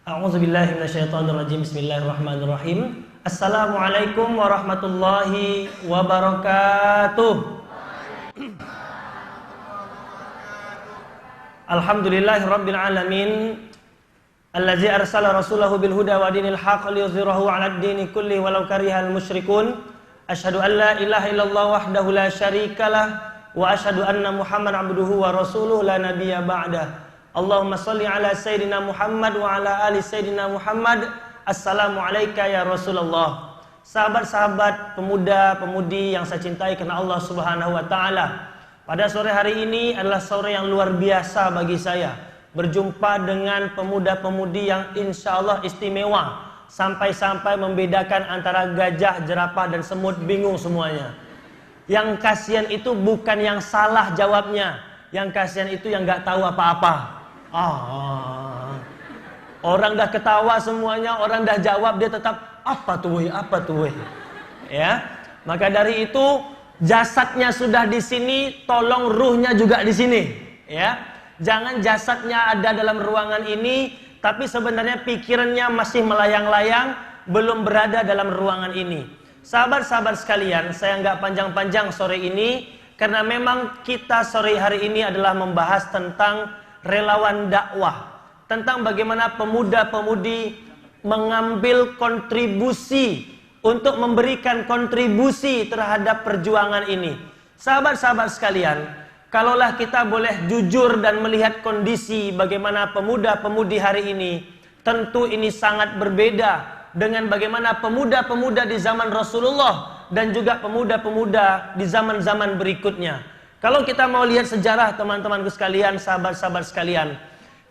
A'udzubillahi minasyaitonirrajim. Bismillahirrahmanirrahim. Assalamualaikum warahmatullahi wabarakatuh. Alhamdulillahirabbil alamin. Allazi arsala rasulahu bil huda wa dinil haqq liyuzhirahu 'alad dini kulli walau karihal musyrikun. Asyhadu an la ilaha illallah wahdahu la syarikalah wa asyhadu anna Muhammadan abduhu wa rasuluhu la nabiyya ba'dah. Allahumma sholli ala sayyidina Muhammad wa ala ali sayyidina Muhammad. Assalamu alayka ya Rasulullah. Sahabat-sahabat, pemuda-pemudi yang saya cintai karena Allah Subhanahu wa taala. Pada sore hari ini adalah sore yang luar biasa bagi saya. Berjumpa dengan pemuda-pemudi yang insya Allah istimewa. Sampai-sampai membedakan antara gajah, jerapah dan semut, bingung semuanya. Yang kasihan itu bukan yang salah jawabnya. Yang kasihan itu yang gak tahu apa-apa. Orang dah ketawa semuanya, orang dah jawab, dia tetap apa tuh weh. Ya, maka dari itu jasadnya sudah di sini, tolong ruhnya juga di sini. Ya, jangan jasadnya ada dalam ruangan ini, tapi sebenarnya pikirannya masih melayang-layang, belum berada dalam ruangan ini. Sahabat-sahabat sekalian, saya nggak panjang-panjang sore ini, karena memang kita sore hari ini adalah membahas tentang relawan dakwah, tentang bagaimana pemuda-pemudi mengambil kontribusi untuk memberikan kontribusi terhadap perjuangan ini. Sahabat-sahabat sekalian, kalaulah kita boleh jujur dan melihat kondisi bagaimana pemuda-pemudi hari ini, tentu ini sangat berbeda dengan bagaimana pemuda-pemuda di zaman Rasulullah dan juga pemuda-pemuda di zaman-zaman berikutnya. Kalau kita mau lihat sejarah teman-temanku sekalian, sahabat-sahabat sekalian,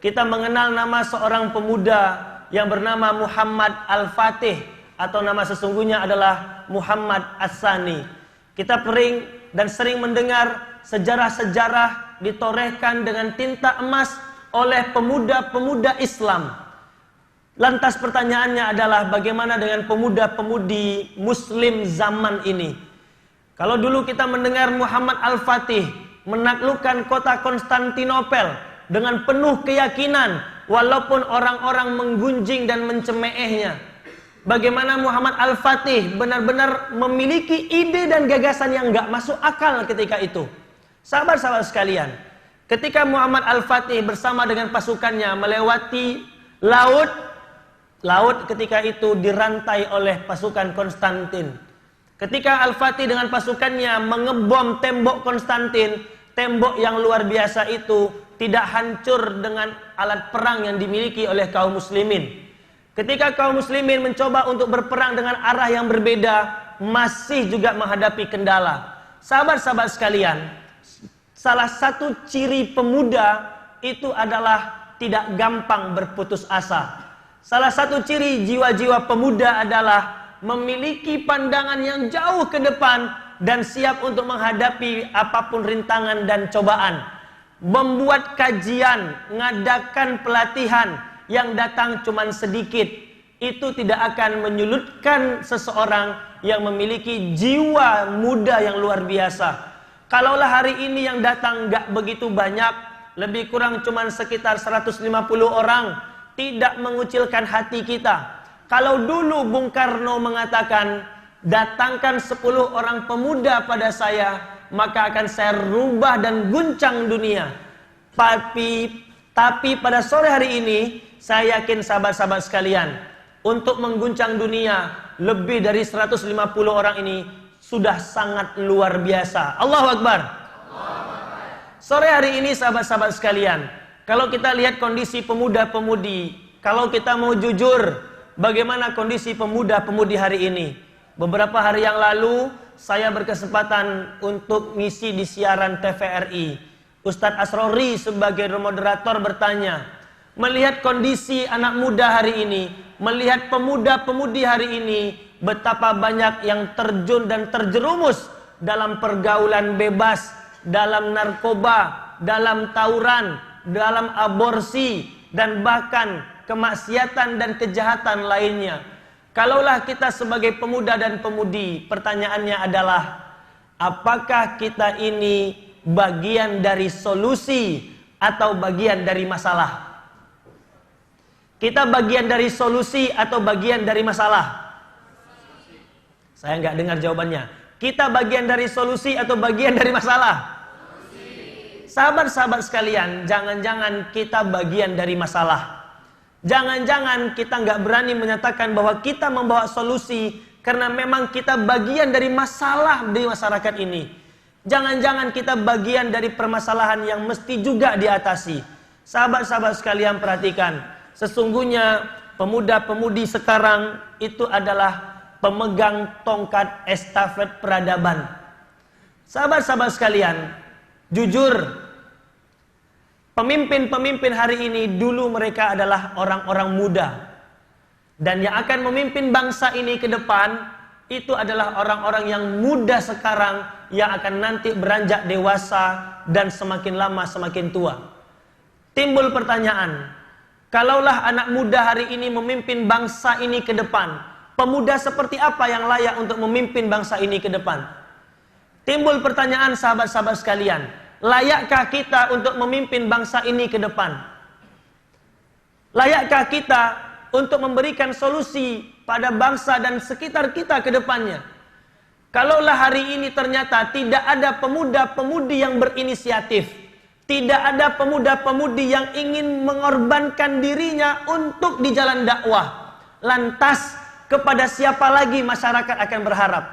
kita mengenal nama seorang pemuda yang bernama Muhammad Al-Fatih, atau nama sesungguhnya adalah Muhammad As-Sani. Kita sering mendengar sejarah-sejarah ditorehkan dengan tinta emas oleh pemuda-pemuda Islam. Lantas pertanyaannya adalah bagaimana dengan pemuda-pemudi Muslim zaman ini? Kalau dulu kita mendengar Muhammad Al-Fatih menaklukkan kota Konstantinopel dengan penuh keyakinan, walaupun orang-orang menggunjing dan mencemehnya. Bagaimana Muhammad Al-Fatih benar-benar memiliki ide dan gagasan yang gak masuk akal ketika itu. Sahabat-sahabat sekalian, ketika Muhammad Al-Fatih bersama dengan pasukannya melewati laut ketika itu dirantai oleh pasukan Konstantin. Ketika Al-Fatih dengan pasukannya mengebom tembok Konstantin, tembok yang luar biasa itu tidak hancur dengan alat perang yang dimiliki oleh kaum muslimin. Ketika kaum muslimin mencoba untuk berperang dengan arah yang berbeda, masih juga menghadapi kendala. Sahabat-sahabat sekalian, salah satu ciri pemuda itu adalah tidak gampang berputus asa. Salah satu ciri jiwa-jiwa pemuda adalah memiliki pandangan yang jauh ke depan dan siap untuk menghadapi apapun rintangan dan cobaan. Membuat kajian, mengadakan pelatihan yang datang cuma sedikit, itu tidak akan menyulutkan seseorang yang memiliki jiwa muda yang luar biasa. Kalaulah hari ini yang datang gak begitu banyak, lebih kurang cuma sekitar 150 orang, tidak mengucilkan hati kita. Kalau dulu Bung Karno mengatakan, datangkan 10 orang pemuda pada saya, maka akan saya rubah dan guncang dunia. Tapi pada sore hari ini, saya yakin sahabat-sahabat sekalian, untuk mengguncang dunia, lebih dari 150 orang ini sudah sangat luar biasa. Allahu Akbar. Sore hari ini sahabat-sahabat sekalian, kalau kita lihat kondisi pemuda-pemudi, kalau kita mau jujur, bagaimana kondisi pemuda-pemudi hari ini? Beberapa hari yang lalu saya berkesempatan untuk ngisi di siaran TVRI. Ustadz Asrori sebagai moderator bertanya, melihat kondisi anak muda hari ini, melihat pemuda-pemudi hari ini, betapa banyak yang terjun dan terjerumus dalam pergaulan bebas, dalam narkoba, dalam tawuran, dalam aborsi, dan bahkan kemaksiatan dan kejahatan lainnya. Kalaulah kita sebagai pemuda dan pemudi, pertanyaannya adalah, apakah kita ini bagian dari solusi atau bagian dari masalah? Kita bagian dari solusi atau bagian dari masalah? Saya nggak dengar jawabannya. Kita bagian dari solusi atau bagian dari masalah? Sahabat-sahabat sekalian, jangan-jangan kita bagian dari masalah. Jangan-jangan kita nggak berani menyatakan bahwa kita membawa solusi karena memang kita bagian dari masalah di masyarakat ini. Jangan-jangan kita bagian dari permasalahan yang mesti juga diatasi. Sahabat-sahabat sekalian, perhatikan. Sesungguhnya pemuda-pemudi sekarang itu adalah pemegang tongkat estafet peradaban. Sahabat-sahabat sekalian, jujur, pemimpin-pemimpin hari ini dulu mereka adalah orang-orang muda. Dan yang akan memimpin bangsa ini ke depan itu adalah orang-orang yang muda sekarang yang akan nanti beranjak dewasa dan semakin lama semakin tua. Timbul pertanyaan, kalaulah anak muda hari ini memimpin bangsa ini ke depan, pemuda seperti apa yang layak untuk memimpin bangsa ini ke depan? Timbul pertanyaan sahabat-sahabat sekalian, layakkah kita untuk memimpin bangsa ini ke depan? Layakkah kita untuk memberikan solusi pada bangsa dan sekitar kita ke depannya? Kalaulah hari ini ternyata tidak ada pemuda-pemudi yang berinisiatif, tidak ada pemuda-pemudi yang ingin mengorbankan dirinya untuk di jalan dakwah, lantas kepada siapa lagi masyarakat akan berharap?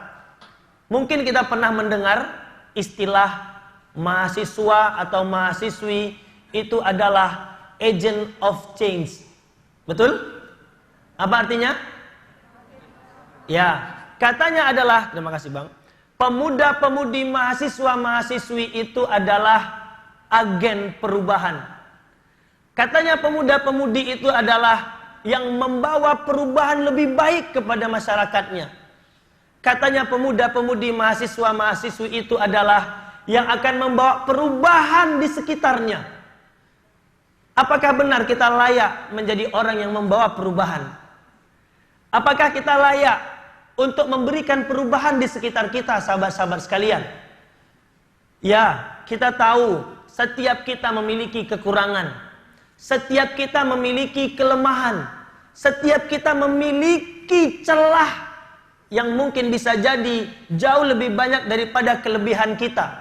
Mungkin kita pernah mendengar istilah mahasiswa atau mahasiswi itu adalah agent of change. Betul? Apa artinya? Ya, katanya adalah, terima kasih Bang, pemuda-pemudi mahasiswa-mahasiswi itu adalah agen perubahan. Katanya pemuda-pemudi itu adalah yang membawa perubahan lebih baik kepada masyarakatnya. Katanya pemuda-pemudi mahasiswa-mahasiswi itu adalah yang akan membawa perubahan di sekitarnya. Apakah benar kita layak menjadi orang yang membawa perubahan? Apakah kita layak untuk memberikan perubahan di sekitar kita, sahabat-sahabat sekalian? Ya, kita tahu setiap kita memiliki kekurangan. Setiap kita memiliki kelemahan. Setiap kita memiliki celah yang mungkin bisa jadi jauh lebih banyak daripada kelebihan kita.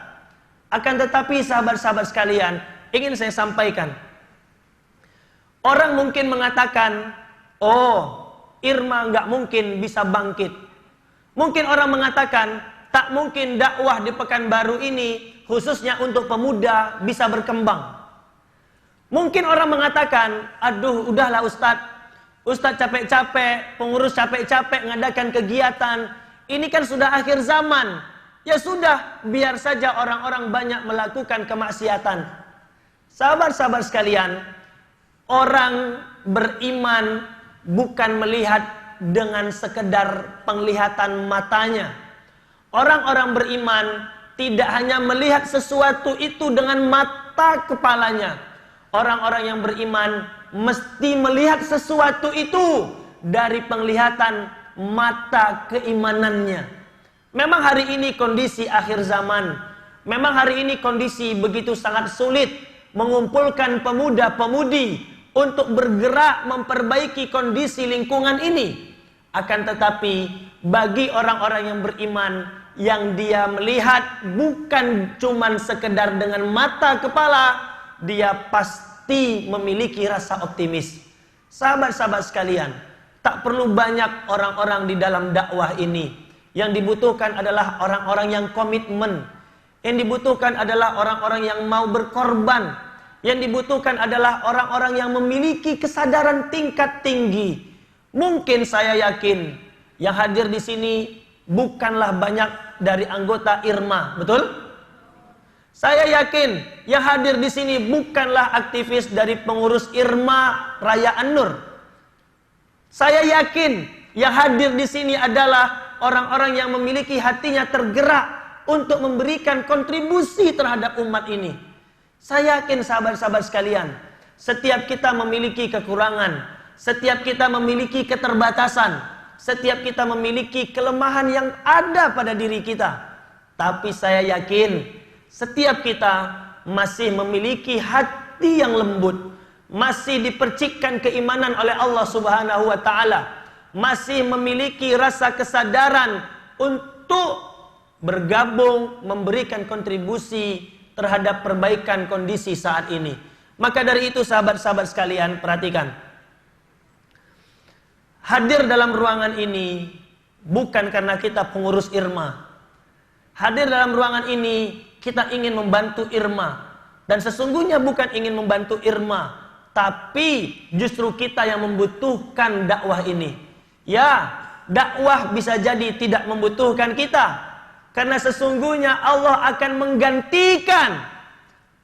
Akan tetapi sahabat-sahabat sekalian, ingin saya sampaikan. Orang mungkin mengatakan, oh, Irma nggak mungkin bisa bangkit. Mungkin orang mengatakan, tak mungkin dakwah di Pekanbaru ini, khususnya untuk pemuda, bisa berkembang. Mungkin orang mengatakan, aduh udahlah Ustadz, Ustadz capek-capek, pengurus capek-capek ngadakan kegiatan, ini kan sudah akhir zaman. Ya sudah, biar saja orang-orang banyak melakukan kemaksiatan. Sahabat-sahabat sekalian, orang beriman bukan melihat dengan sekedar penglihatan matanya. Orang-orang beriman tidak hanya melihat sesuatu itu dengan mata kepalanya. Orang-orang yang beriman mesti melihat sesuatu itu dari penglihatan mata keimanannya. Memang hari ini kondisi akhir zaman. Memang hari ini kondisi begitu sangat sulit mengumpulkan pemuda-pemudi untuk bergerak memperbaiki kondisi lingkungan ini. Akan tetapi bagi orang-orang yang beriman, yang dia melihat bukan cuman sekedar dengan mata kepala, dia pasti memiliki rasa optimis. Sahabat-sahabat sekalian, tak perlu banyak orang-orang di dalam dakwah ini. Yang dibutuhkan adalah orang-orang yang komitmen. Yang dibutuhkan adalah orang-orang yang mau berkorban. Yang dibutuhkan adalah orang-orang yang memiliki kesadaran tingkat tinggi. Mungkin saya yakin yang hadir di sini bukanlah banyak dari anggota Irma, betul? Saya yakin yang hadir di sini bukanlah aktivis dari pengurus Irma Raya An-Nur. Saya yakin yang hadir di sini adalah orang-orang yang memiliki hatinya tergerak untuk memberikan kontribusi terhadap umat ini. Saya yakin sahabat-sahabat sekalian, setiap kita memiliki kekurangan, setiap kita memiliki keterbatasan, setiap kita memiliki kelemahan yang ada pada diri kita. Tapi saya yakin setiap kita masih memiliki hati yang lembut, masih dipercikkan keimanan oleh Allah Subhanahu wa taala, masih memiliki rasa kesadaran untuk bergabung memberikan kontribusi terhadap perbaikan kondisi saat ini. Maka dari itu sahabat-sahabat sekalian, perhatikan. Hadir dalam ruangan ini bukan karena kita pengurus Irma. Hadir dalam ruangan ini kita ingin membantu Irma. Dan sesungguhnya bukan ingin membantu Irma, tapi justru kita yang membutuhkan dakwah ini. Ya, dakwah bisa jadi tidak membutuhkan kita, karena sesungguhnya Allah akan menggantikan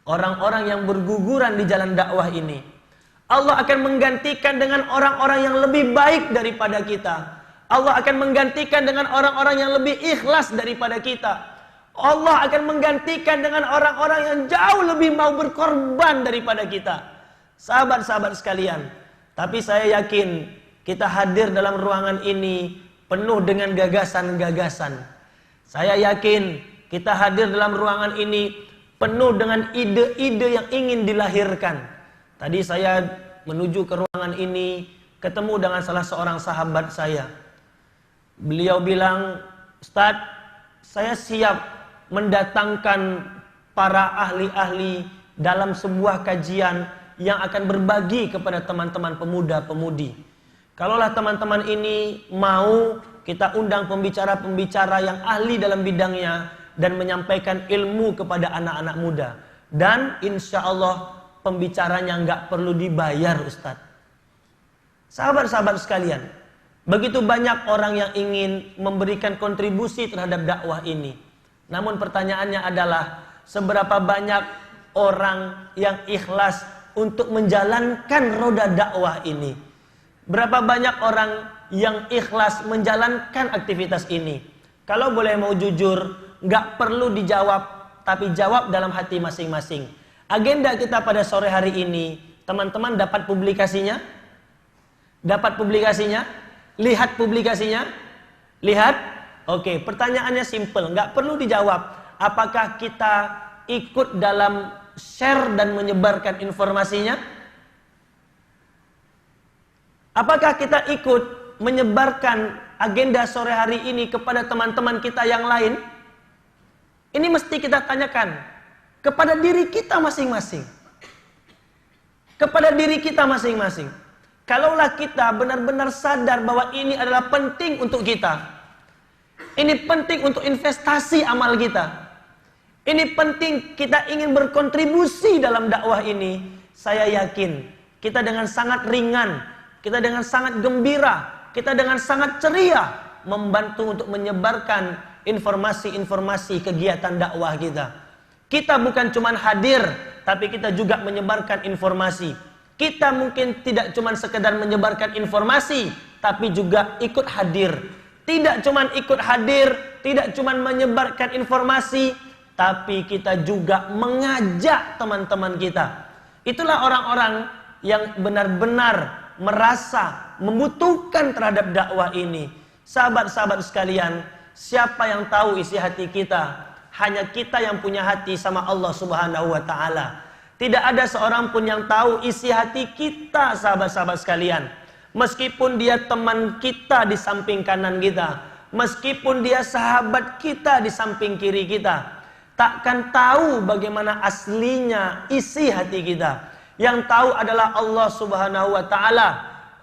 orang-orang yang berguguran di jalan dakwah ini. Allah akan menggantikan dengan orang-orang yang lebih baik daripada kita. Allah akan menggantikan dengan orang-orang yang lebih ikhlas daripada kita. Allah akan menggantikan dengan orang-orang yang jauh lebih mau berkorban daripada kita. Sahabat-sahabat sekalian, tapi saya yakin kita hadir dalam ruangan ini penuh dengan gagasan-gagasan. Saya yakin kita hadir dalam ruangan ini penuh dengan ide-ide yang ingin dilahirkan. Tadi saya menuju ke ruangan ini, ketemu dengan salah seorang sahabat saya. Beliau bilang, "Ustadz, saya siap mendatangkan para ahli-ahli dalam sebuah kajian yang akan berbagi kepada teman-teman pemuda-pemudi. Kalaulah teman-teman ini mau, kita undang pembicara-pembicara yang ahli dalam bidangnya dan menyampaikan ilmu kepada anak-anak muda. Dan insya Allah pembicaranya nggak perlu dibayar, Ustadz." Sahabat-sahabat sekalian, begitu banyak orang yang ingin memberikan kontribusi terhadap dakwah ini. Namun pertanyaannya adalah, seberapa banyak orang yang ikhlas untuk menjalankan roda dakwah ini? Berapa banyak orang yang ikhlas menjalankan aktivitas ini? Kalau boleh mau jujur, nggak perlu dijawab, tapi jawab dalam hati masing-masing. Agenda kita pada sore hari ini, teman-teman dapat publikasinya? Dapat publikasinya? Lihat publikasinya? Lihat? Oke, pertanyaannya simple, nggak perlu dijawab. Apakah kita ikut dalam share dan menyebarkan informasinya? Apakah kita ikut menyebarkan agenda sore hari ini kepada teman-teman kita yang lain? Ini mesti kita tanyakan kepada diri kita masing-masing. Kepada diri kita masing-masing. Kalaulah kita benar-benar sadar bahwa ini adalah penting untuk kita. Ini penting untuk investasi amal kita. Ini penting kita ingin berkontribusi dalam dakwah ini. Saya yakin kita dengan sangat ringan, kita dengan sangat gembira, kita dengan sangat ceria membantu untuk menyebarkan informasi-informasi kegiatan dakwah kita. Kita bukan cuma hadir, tapi kita juga menyebarkan informasi. Kita mungkin tidak cuma sekedar menyebarkan informasi, tapi juga ikut hadir. Tidak cuma ikut hadir, tidak cuma menyebarkan informasi, tapi kita juga mengajak teman-teman kita. Itulah orang-orang yang benar-benar merasa membutuhkan terhadap dakwah ini. Sahabat-sahabat sekalian, siapa yang tahu isi hati kita? Hanya kita yang punya hati sama Allah Subhanahu wa taala. Tidak ada seorang pun yang tahu isi hati kita, sahabat-sahabat sekalian. Meskipun dia teman kita di samping kanan kita, meskipun dia sahabat kita di samping kiri kita, takkan tahu bagaimana aslinya isi hati kita. Yang tahu adalah Allah Subhanahu wa taala.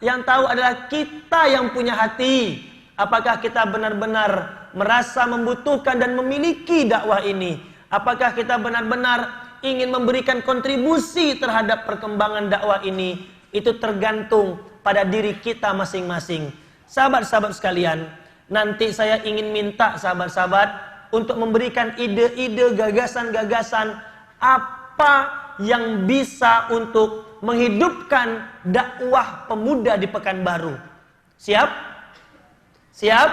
Yang tahu adalah kita yang punya hati. Apakah kita benar-benar merasa membutuhkan dan memiliki dakwah ini? Apakah kita benar-benar ingin memberikan kontribusi terhadap perkembangan dakwah ini? Itu tergantung pada diri kita masing-masing. Sahabat-sahabat sekalian, nanti saya ingin minta sahabat-sahabat untuk memberikan ide-ide, gagasan-gagasan apa yang bisa untuk menghidupkan dakwah pemuda di Pekanbaru. Siap? Siap?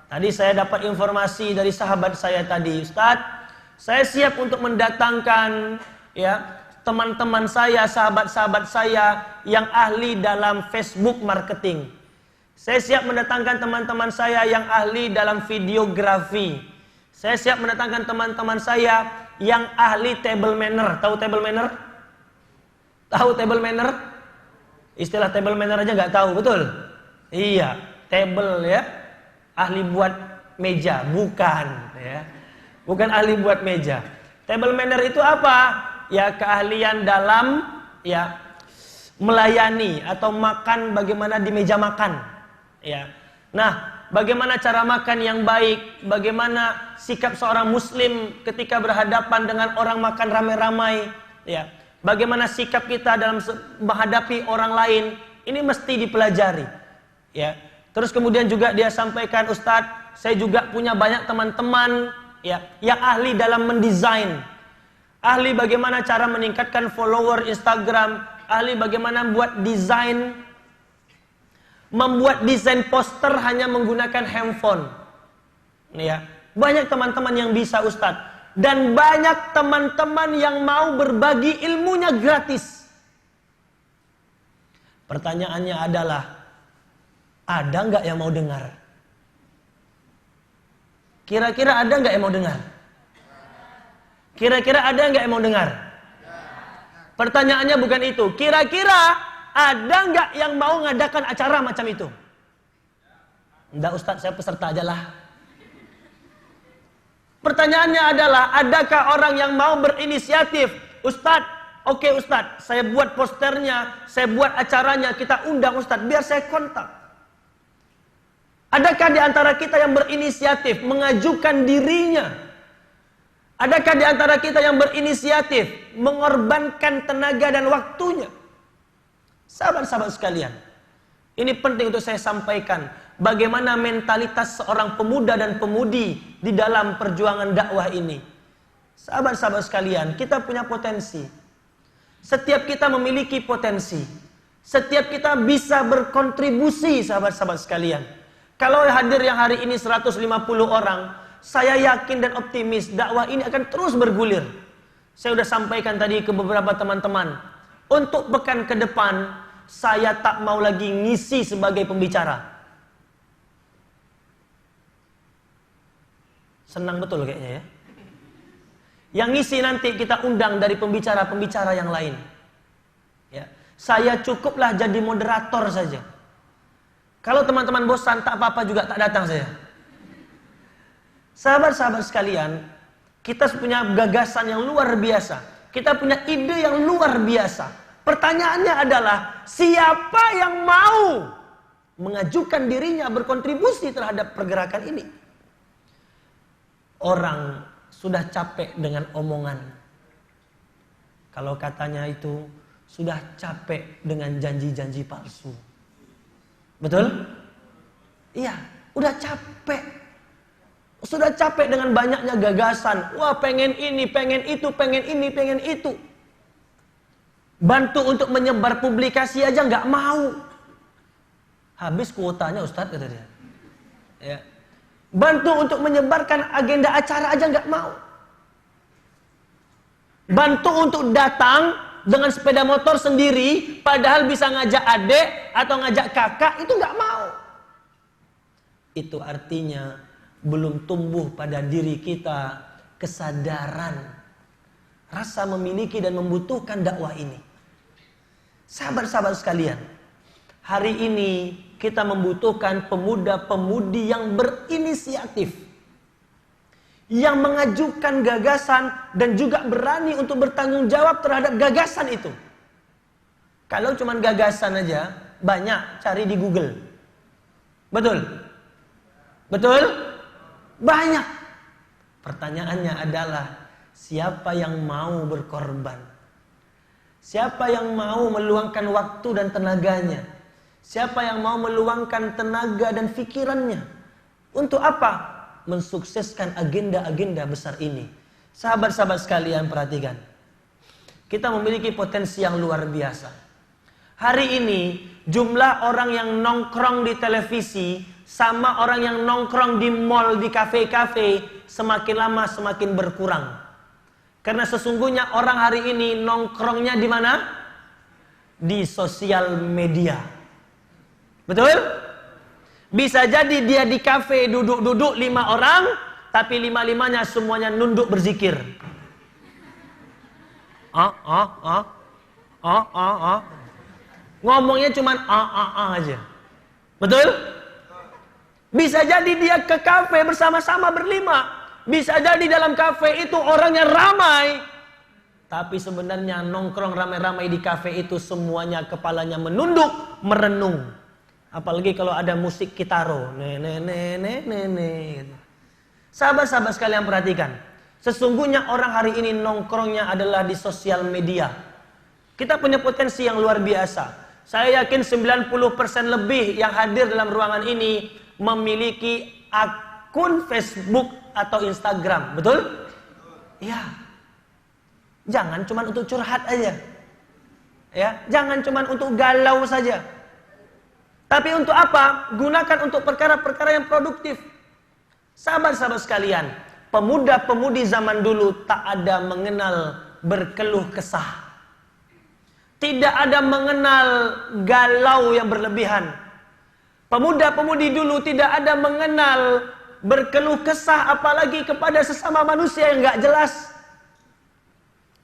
Tadi saya dapat informasi dari sahabat saya tadi, Ustadz, saya siap untuk mendatangkan teman-teman saya, sahabat-sahabat saya yang ahli dalam Facebook marketing. Saya siap mendatangkan teman-teman saya yang ahli dalam videografi. Saya siap mendatangkan teman-teman saya yang ahli table manner. Tahu table manner? Tahu table manner? Istilah table manner aja nggak tahu, betul? Iya, table ya. Ahli buat meja, bukan ya. Bukan ahli buat meja. Table manner itu apa? Ya keahlian dalam ya melayani atau makan bagaimana di meja makan. Ya. Nah, bagaimana cara makan yang baik, bagaimana sikap seorang muslim ketika berhadapan dengan orang makan ramai-ramai, ya. Bagaimana sikap kita dalam menghadapi orang lain, ini mesti dipelajari. Ya. Terus kemudian juga dia sampaikan, Ustadz, saya juga punya banyak teman-teman ya yang ahli dalam mendesain. Ahli bagaimana cara meningkatkan follower Instagram, ahli bagaimana buat desain, membuat desain poster hanya menggunakan handphone. Ya, banyak teman-teman yang bisa Ustadz, dan banyak teman-teman yang mau berbagi ilmunya gratis. Pertanyaannya adalah, ada nggak yang mau dengar? Kira-kira ada nggak yang mau dengar? Kira-kira ada nggak yang mau dengar? Pertanyaannya bukan itu. Kira-kira ada nggak yang mau ngadakan acara macam itu? Enggak Ustadz, saya peserta aja lah. Pertanyaannya adalah, adakah orang yang mau berinisiatif? Ustadz, oke Ustadz, saya buat posternya, saya buat acaranya, kita undang Ustadz, biar saya kontak. Adakah di antara kita yang berinisiatif mengajukan dirinya? Adakah di antara kita yang berinisiatif mengorbankan tenaga dan waktunya? Sahabat-sahabat sekalian, ini penting untuk saya sampaikan bagaimana mentalitas seorang pemuda dan pemudi di dalam perjuangan dakwah ini. Sahabat-sahabat sekalian, kita punya potensi. Setiap kita memiliki potensi. Setiap kita bisa berkontribusi, sahabat-sahabat sekalian. Kalau hadir yang hari ini 150 orang, saya yakin dan optimis dakwah ini akan terus bergulir. Saya sudah sampaikan tadi ke beberapa teman-teman, untuk pekan ke depan saya tak mau lagi ngisi sebagai pembicara. Senang betul kayaknya ya. Yang ngisi nanti kita undang dari pembicara-pembicara yang lain. Ya, saya cukuplah jadi moderator saja. Kalau teman-teman bosan, tak apa-apa juga, tak datang saya. Sahabat-sahabat sekalian, kita punya gagasan yang luar biasa. Kita punya ide yang luar biasa. Pertanyaannya adalah, siapa yang mau mengajukan dirinya berkontribusi terhadap pergerakan ini? Orang sudah capek dengan omongan. Kalau katanya itu, sudah capek dengan janji-janji palsu. Betul? Iya, udah capek. Sudah capek dengan banyaknya gagasan. Wah, pengen ini, pengen itu, pengen ini, pengen itu. Bantu untuk menyebar publikasi aja nggak mau. Habis kuotanya Ustadz, kata dia. Ya. Bantu untuk menyebarkan agenda acara aja nggak mau. Bantu untuk datang dengan sepeda motor sendiri, padahal bisa ngajak adik atau ngajak kakak, itu nggak mau. Itu artinya belum tumbuh pada diri kita kesadaran, rasa memiliki dan membutuhkan dakwah ini. Sahabat-sahabat sekalian, hari ini kita membutuhkan pemuda-pemudi yang berinisiatif, yang mengajukan gagasan dan juga berani untuk bertanggung jawab terhadap gagasan itu. Kalau cuma gagasan aja, banyak cari di Google. Betul? Betul? Banyak. Pertanyaannya adalah, siapa yang mau berkorban? Siapa yang mau meluangkan waktu dan tenaganya? Siapa yang mau meluangkan tenaga dan pikirannya? Untuk apa? Mensukseskan agenda-agenda besar ini. Sahabat-sahabat sekalian, perhatikan. Kita memiliki potensi yang luar biasa. Hari ini jumlah orang yang nongkrong di televisi sama orang yang nongkrong di mall, di kafe-kafe, semakin lama semakin berkurang. Karena sesungguhnya orang hari ini nongkrongnya di mana? Di sosial media. Betul? Bisa jadi dia di kafe duduk-duduk 5 orang, tapi 5-5-nya semuanya nunduk berzikir. Ngomongnya cuman aja. Betul? Bisa jadi dia ke kafe bersama-sama berlima. Bisa jadi dalam kafe itu orangnya ramai. Tapi sebenarnya nongkrong ramai-ramai di kafe itu semuanya kepalanya menunduk, merenung. Apalagi kalau ada musik kitaro. Sahabat-sahabat sekalian perhatikan. Sesungguhnya orang hari ini nongkrongnya adalah di sosial media. Kita punya potensi yang luar biasa. Saya yakin 90% lebih yang hadir dalam ruangan ini memiliki akun Facebook atau Instagram. Betul? Ya. Jangan cuma untuk curhat aja. Ya, jangan cuma untuk galau saja. Tapi untuk apa? Gunakan untuk perkara-perkara yang produktif. Sahabat-sahabat sekalian, pemuda-pemudi zaman dulu tak ada mengenal berkeluh kesah. Tidak ada mengenal galau yang berlebihan. Pemuda-pemudi dulu tidak ada mengenal berkeluh kesah, apalagi kepada sesama manusia yang gak jelas.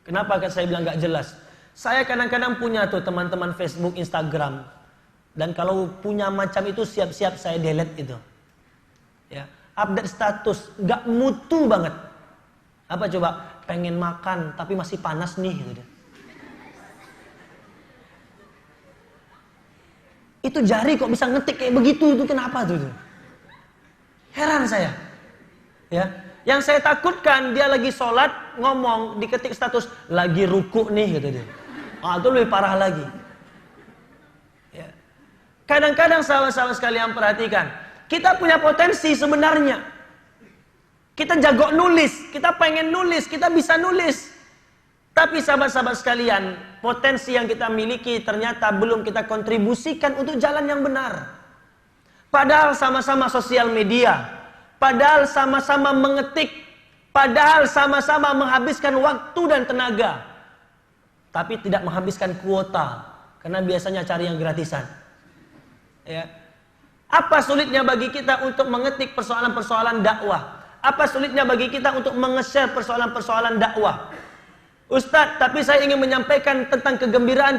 Kenapa saya bilang gak jelas? Saya kadang-kadang punya tuh teman-teman Facebook, Instagram. Dan kalau punya macam itu siap-siap saya delete itu. Ya, update status gak mutu banget. Apa coba? Pengen makan tapi masih panas nih gitu. Itu jari kok bisa ngetik kayak begitu, itu kenapa tuh? Heran saya. Ya, yang saya takutkan dia lagi sholat ngomong diketik status lagi ruku nih gitu dia. Itu lebih parah lagi. Ya. Kadang-kadang sahabat-sahabat sekalian perhatikan, kita punya potensi sebenarnya. Kita jago nulis, kita pengen nulis, kita bisa nulis. Tapi sahabat-sahabat sekalian, potensi yang kita miliki ternyata belum kita kontribusikan untuk jalan yang benar. Padahal sama-sama sosial media, padahal sama-sama mengetik, padahal sama-sama menghabiskan waktu dan tenaga. Tapi tidak menghabiskan kuota, karena biasanya cari yang gratisan. Ya. Apa sulitnya bagi kita untuk mengetik persoalan-persoalan dakwah? Apa sulitnya bagi kita untuk menge-share persoalan-persoalan dakwah? Ustadz, tapi saya ingin menyampaikan tentang kegembiraan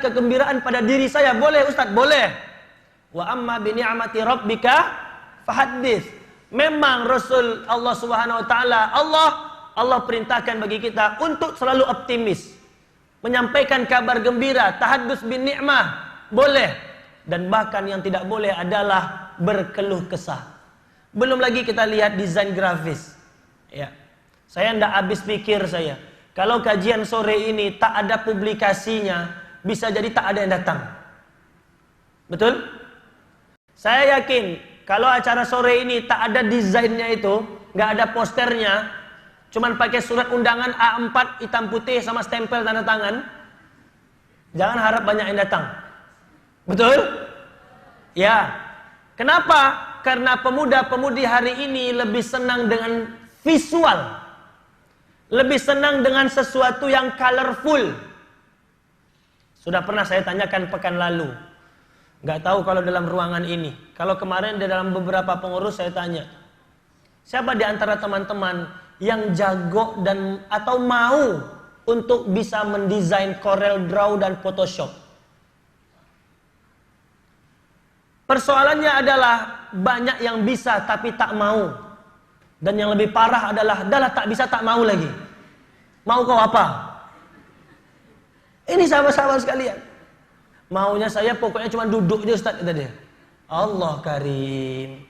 pada diri saya. Boleh Ustadz? Boleh. Wa amma bi ni'mati rabbika fahaddits. Memang Rasul Allah Subhanahu wa taala, Allah perintahkan bagi kita untuk selalu optimis. Menyampaikan kabar gembira, tahaddus bin ni'mah. Boleh. Dan bahkan yang tidak boleh adalah berkeluh kesah. Belum lagi kita lihat desain grafis. Ya. Saya tidak habis pikir saya. Kalau kajian sore ini tak ada publikasinya, bisa jadi tak ada yang datang. Betul? Saya yakin kalau acara sore ini tak ada desainnya itu, nggak ada posternya, cuman pakai surat undangan A4 hitam putih sama stempel tanda tangan, jangan harap banyak yang datang. Betul? Ya. Kenapa? Karena pemuda-pemudi hari ini lebih senang dengan visual. Lebih senang dengan sesuatu yang colorful. Sudah pernah saya tanyakan pekan lalu. Gak tahu kalau dalam ruangan ini. Kalau kemarin di dalam beberapa pengurus saya tanya. Siapa di antara teman-teman yang jago dan atau mau untuk bisa mendesain Corel Draw dan Photoshop? Persoalannya adalah banyak yang bisa tapi tak mau. Dan yang lebih parah adalah tak bisa tak mau lagi. Mau kau apa? Ini sahabat-sahabat sekalian. Maunya saya pokoknya cuma duduk aja Ustaz, kata dia. Allah karim.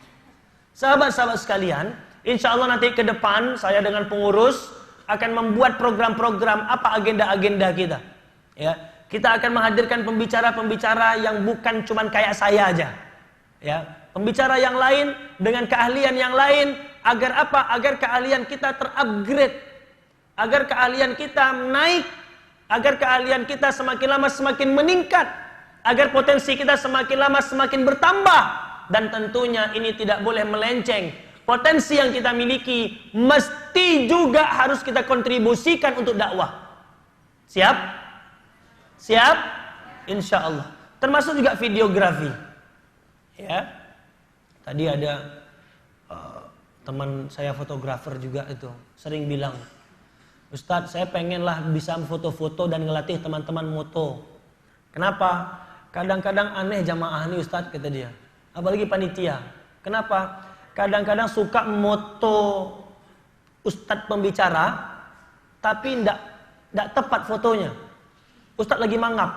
Sahabat-sahabat sekalian, insya Allah nanti ke depan saya dengan pengurus akan membuat program-program apa agenda-agenda kita. Ya, kita akan menghadirkan pembicara-pembicara yang bukan cuma kayak saya aja. Ya, pembicara yang lain dengan keahlian yang lain. Agar apa? Agar keahlian kita terupgrade. Agar keahlian kita naik. Agar keahlian kita semakin lama semakin meningkat. Agar potensi kita semakin lama semakin bertambah. Dan tentunya ini tidak boleh melenceng. Potensi yang kita miliki mesti juga harus kita kontribusikan untuk dakwah. Siap? Siap? Insya Allah. Termasuk juga videografi. Ya. Tadi ada teman saya fotografer juga itu sering bilang, Ustadz saya pengenlah bisa foto-foto dan ngelatih teman-teman moto. Kenapa? Kadang-kadang aneh jamaah ini Ustadz, kata dia. Apalagi panitia. Kenapa? Kadang-kadang suka moto Ustadz pembicara, tapi tidak tepat fotonya. Ustadz lagi mangap.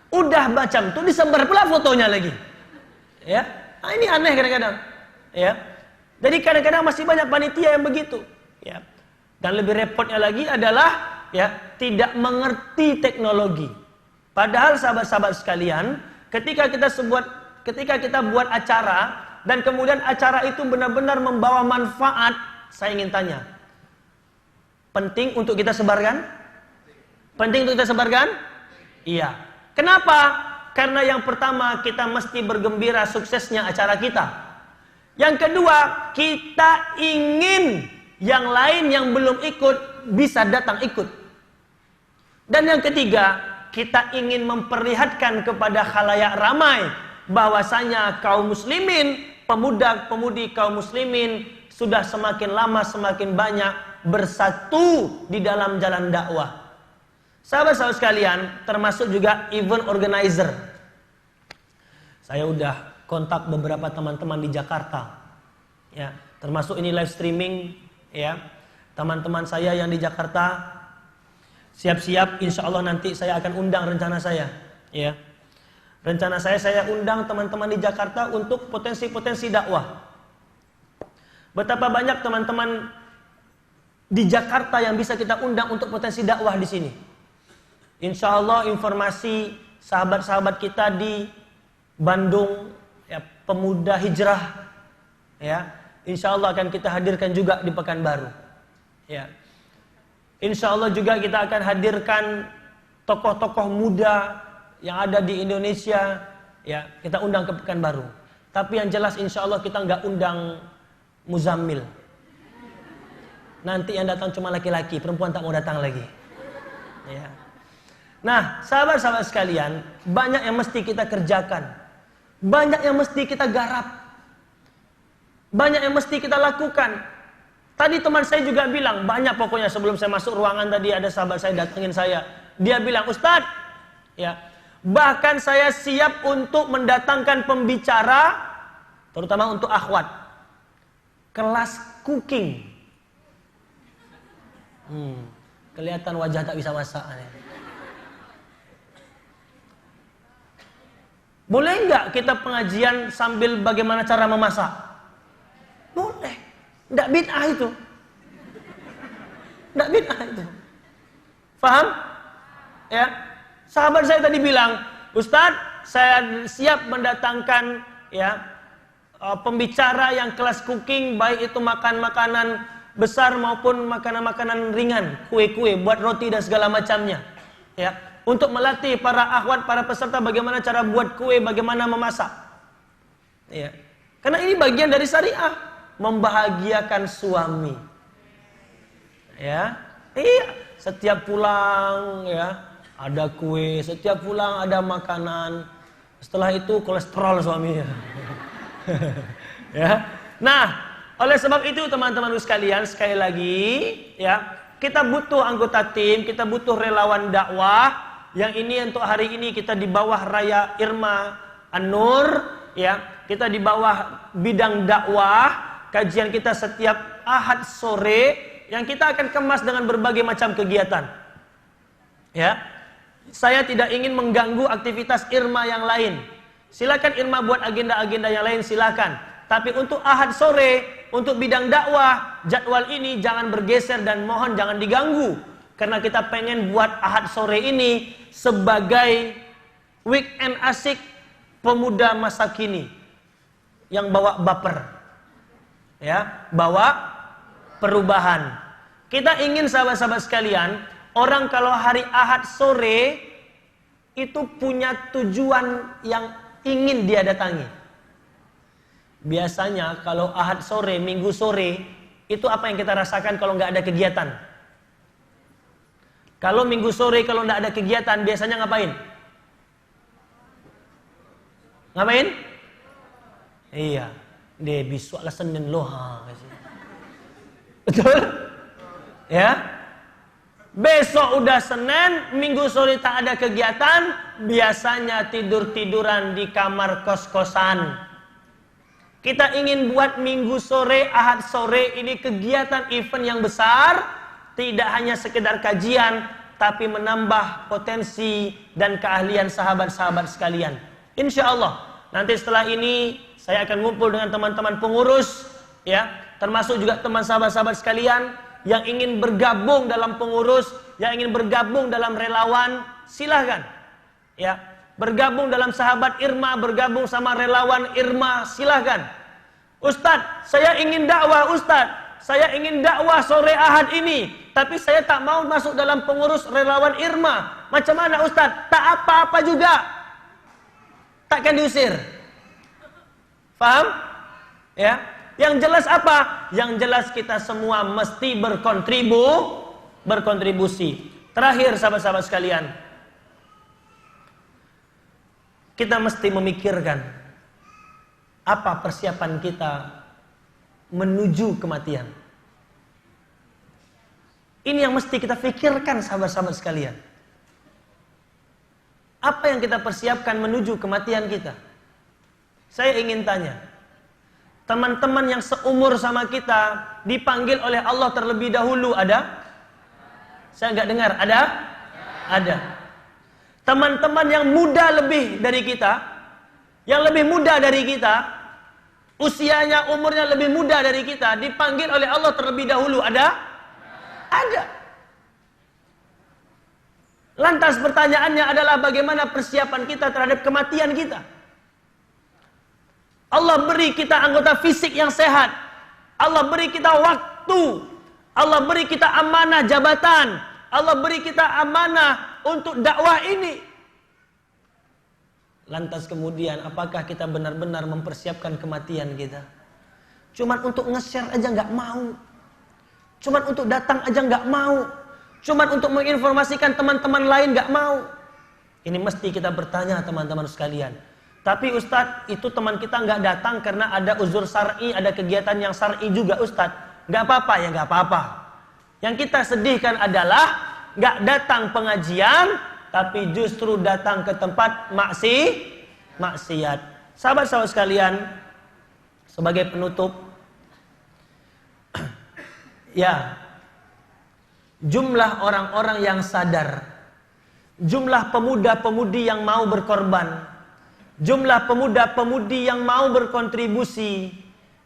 Udah macam tuh disebar pula fotonya lagi. Ya, nah, ini aneh kadang-kadang. Ya, jadi kadang-kadang masih banyak panitia yang begitu. Ya, dan lebih repotnya lagi adalah ya tidak mengerti teknologi. Padahal sahabat-sahabat sekalian, ketika kita buat acara dan kemudian acara itu benar-benar membawa manfaat, saya ingin tanya, penting untuk kita sebarkan? Penting untuk kita sebarkan? Iya. Kenapa? Karena yang pertama, kita mesti bergembira suksesnya acara kita. Yang kedua, kita ingin yang lain yang belum ikut bisa datang ikut. Dan yang ketiga, kita ingin memperlihatkan kepada khalayak ramai bahwasanya kaum muslimin, pemuda-pemudi kaum muslimin sudah semakin lama semakin banyak bersatu di dalam jalan dakwah. Sahabat-sahabat sekalian, termasuk juga event organizer. Saya udah kontak beberapa teman-teman di Jakarta. Ya, termasuk ini live streaming ya. Teman-teman saya yang di Jakarta siap-siap, insya Allah nanti saya akan undang rencana saya. Ya, rencana saya undang teman-teman di Jakarta untuk potensi-potensi dakwah. Betapa banyak teman-teman di Jakarta yang bisa kita undang untuk potensi dakwah di sini. Insya Allah informasi sahabat-sahabat kita di Bandung, ya, pemuda hijrah, ya, insya Allah akan kita hadirkan juga di Pekanbaru. Ya. Insya Allah juga kita akan hadirkan tokoh-tokoh muda yang ada di Indonesia, ya, kita undang ke Pekanbaru. Tapi yang jelas insya Allah kita nggak undang Muzammil. Nanti yang datang cuma laki-laki, perempuan tak mau datang lagi. Ya. Nah, sahabat-sahabat sekalian, banyak yang mesti kita kerjakan, banyak yang mesti kita garap, banyak yang mesti kita lakukan. Tadi teman saya juga bilang, banyak pokoknya sebelum saya masuk ruangan tadi ada sahabat saya datengin saya. Dia bilang, Ustadz, ya, bahkan saya siap untuk mendatangkan pembicara, terutama untuk akhwat, kelas cooking. Kelihatan wajah tak bisa masak. Boleh nggak kita pengajian sambil bagaimana cara memasak? Boleh. Nggak bid'ah itu. Nggak bid'ah itu. Faham? Ya. Sahabat saya tadi bilang, Ustadz, saya siap mendatangkan ya pembicara yang kelas cooking, baik itu makan makanan besar maupun makanan-makanan ringan, kue-kue, buat roti dan segala macamnya. Ya, untuk melatih para akhwat, para peserta bagaimana cara buat kue, bagaimana memasak. Ya. Karena ini bagian dari syariah, membahagiakan suami. Ya. Iya, setiap pulang ya ada kue, setiap pulang ada makanan. Setelah itu kolesterol suaminya. Ya. Nah, oleh sebab itu teman-teman sekalian, sekali lagi ya, kita butuh anggota tim, kita butuh relawan dakwah. Yang ini untuk hari ini kita di bawah Raya Irma An-Nur ya. Kita di bawah bidang dakwah. Kajian kita setiap Ahad sore yang kita akan kemas dengan berbagai macam kegiatan. Ya. Saya tidak ingin mengganggu aktivitas Irma yang lain. Silakan Irma buat agenda-agenda yang lain, silakan. Tapi untuk Ahad sore, untuk bidang dakwah, jadwal ini jangan bergeser dan mohon jangan diganggu. Karena kita pengen buat Ahad sore ini sebagai weekend asik pemuda masa kini yang bawa baper. Ya, bawa perubahan. Kita ingin sahabat-sahabat sekalian, orang kalau hari Ahad sore itu punya tujuan yang ingin dia datangi. Biasanya kalau Ahad sore, Minggu sore, itu apa yang kita rasakan kalau nggak ada kegiatan? Kalau Minggu sore kalau nggak ada kegiatan, biasanya ngapain? Ngapain? Iya, deh besok lah Senin loh. Betul? Ya? Besok udah Senin, Minggu sore tak ada kegiatan, biasanya tidur-tiduran di kamar kos-kosan. Kita ingin buat Minggu sore, Ahad sore ini kegiatan event yang besar, tidak hanya sekedar kajian, tapi menambah potensi dan keahlian sahabat-sahabat sekalian. Insya Allah, nanti setelah ini saya akan ngumpul dengan teman-teman pengurus, ya, termasuk juga teman sahabat-sahabat sekalian yang ingin bergabung dalam pengurus, yang ingin bergabung dalam relawan, silahkan. Ya, bergabung dalam sahabat Irma, bergabung sama relawan Irma, silahkan. Ustadz, saya ingin dakwah Ustadz, saya ingin dakwah sore Ahad ini, tapi saya tak mau masuk dalam pengurus relawan Irma. Macam mana Ustadz? Tak apa-apa juga, takkan diusir. Faham? Ya. Yang jelas apa? Yang jelas kita semua mesti berkontribusi. Terakhir sahabat-sahabat sekalian, kita mesti memikirkan apa persiapan kita menuju kematian. Ini yang mesti kita pikirkan sahabat-sahabat sekalian. Apa yang kita persiapkan menuju kematian kita? Saya ingin tanya, teman-teman yang seumur sama kita dipanggil oleh Allah terlebih dahulu ada? Saya nggak dengar, ada? Ada. Teman-teman yang muda lebih dari kita, yang lebih muda dari kita, usianya, umurnya lebih muda dari kita, dipanggil oleh Allah terlebih dahulu ada? Ada. Lantas pertanyaannya adalah bagaimana persiapan kita terhadap kematian kita? Allah beri kita anggota fisik yang sehat. Allah beri kita waktu. Allah beri kita amanah jabatan. Allah beri kita amanah untuk dakwah ini. Lantas kemudian apakah kita benar-benar mempersiapkan kematian kita? Cuman untuk nge-share aja nggak mau. Cuman untuk datang aja nggak mau. Cuman untuk menginformasikan teman-teman lain nggak mau. Ini mesti kita bertanya teman-teman sekalian. Tapi Ustadz, itu teman kita nggak datang karena ada uzur syar'i, ada kegiatan yang syar'i juga Ustadz. Nggak apa-apa ya, nggak apa-apa. Yang kita sedihkan adalah nggak datang pengajian, tapi justru datang ke tempat maksiat. Sahabat-sahabat sekalian, sebagai penutup, ya, jumlah orang-orang yang sadar, jumlah pemuda-pemudi yang mau berkorban, jumlah pemuda-pemudi yang mau berkontribusi,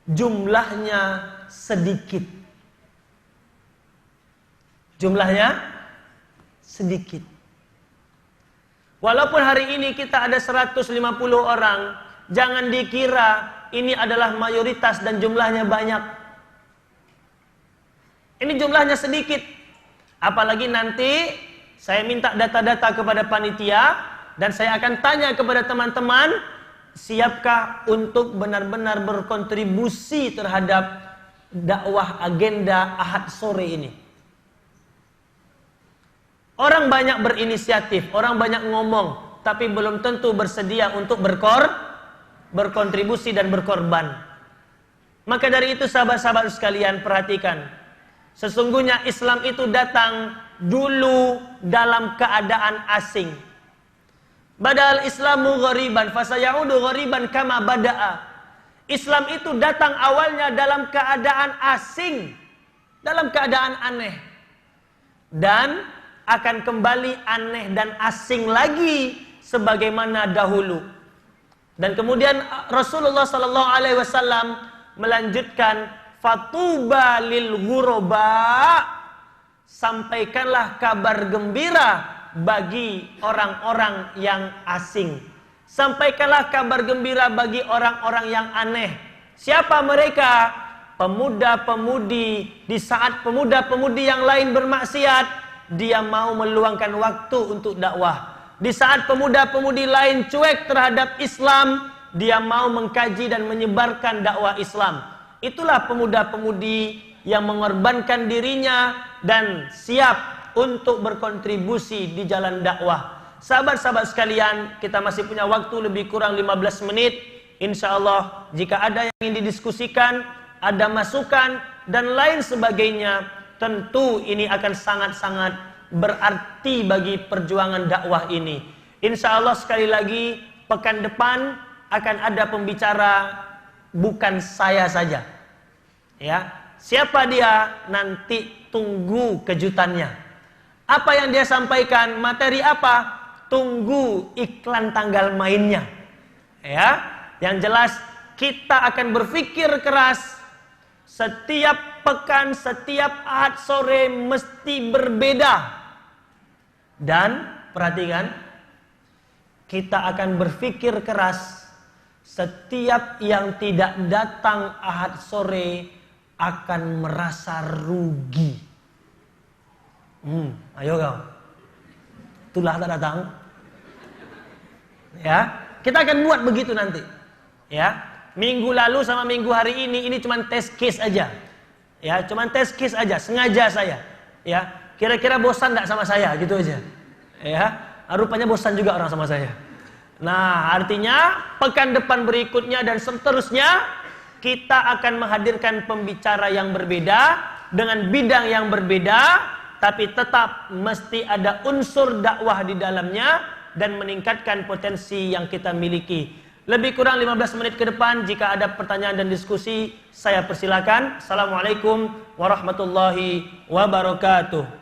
jumlahnya sedikit. Jumlahnya sedikit. Walaupun hari ini kita ada 150 orang, jangan dikira ini adalah mayoritas dan jumlahnya banyak. Ini jumlahnya sedikit. Apalagi nanti saya minta data-data kepada panitia, dan saya akan tanya kepada teman-teman, siapkah untuk benar-benar berkontribusi terhadap dakwah agenda Ahad sore ini? Orang banyak berinisiatif, orang banyak ngomong, tapi belum tentu bersedia untuk berkontribusi dan berkorban. Maka dari itu sahabat-sahabat sekalian, perhatikan. Sesungguhnya Islam itu datang dulu dalam keadaan asing. Badal Islamu ghariban fasayaudu ghariban kama bada'a. Islam itu datang awalnya dalam keadaan asing, dalam keadaan aneh, dan akan kembali aneh dan asing lagi sebagaimana dahulu. Dan kemudian Rasulullah SAW melanjutkan, fatuba lil ghuraba, sampaikanlah kabar gembira bagi orang-orang yang asing. Sampaikanlah kabar gembira bagi orang-orang yang aneh. Siapa mereka? Pemuda-pemudi. Di saat pemuda-pemudi yang lain bermaksiat, dia mau meluangkan waktu untuk dakwah. Di saat pemuda-pemudi lain cuek terhadap Islam, dia mau mengkaji dan menyebarkan dakwah Islam. Itulah pemuda-pemudi yang mengorbankan dirinya dan siap untuk berkontribusi di jalan dakwah. Sahabat-sahabat sekalian, kita masih punya waktu lebih kurang 15 menit. Insya Allah, jika ada yang ingin didiskusikan, ada masukan dan lain sebagainya, tentu ini akan sangat-sangat berarti bagi perjuangan dakwah ini. Insya Allah sekali lagi pekan depan akan ada pembicara, bukan saya saja. Ya, siapa dia? Nanti tunggu kejutannya. Apa yang dia sampaikan? Materi apa? Tunggu iklan tanggal mainnya. Ya, yang jelas kita akan berpikir keras. Setiap pekan, setiap Ahad sore mesti berbeda. Dan perhatikan, kita akan berpikir keras. Setiap yang tidak datang Ahad sore akan merasa rugi. Ayo kau. Itulah tak datang. Ya, kita akan buat begitu nanti. Ya. Minggu lalu sama minggu hari ini cuma test case aja. Ya, cuma test case aja, sengaja saya. Ya, kira-kira bosan enggak sama saya gitu aja. Ya, rupanya bosan juga orang sama saya. Nah, artinya pekan depan berikutnya dan seterusnya kita akan menghadirkan pembicara yang berbeda dengan bidang yang berbeda, tapi tetap mesti ada unsur dakwah di dalamnya dan meningkatkan potensi yang kita miliki. Lebih kurang 15 menit ke depan, jika ada pertanyaan dan diskusi, saya persilakan. Assalamualaikum warahmatullahi wabarakatuh.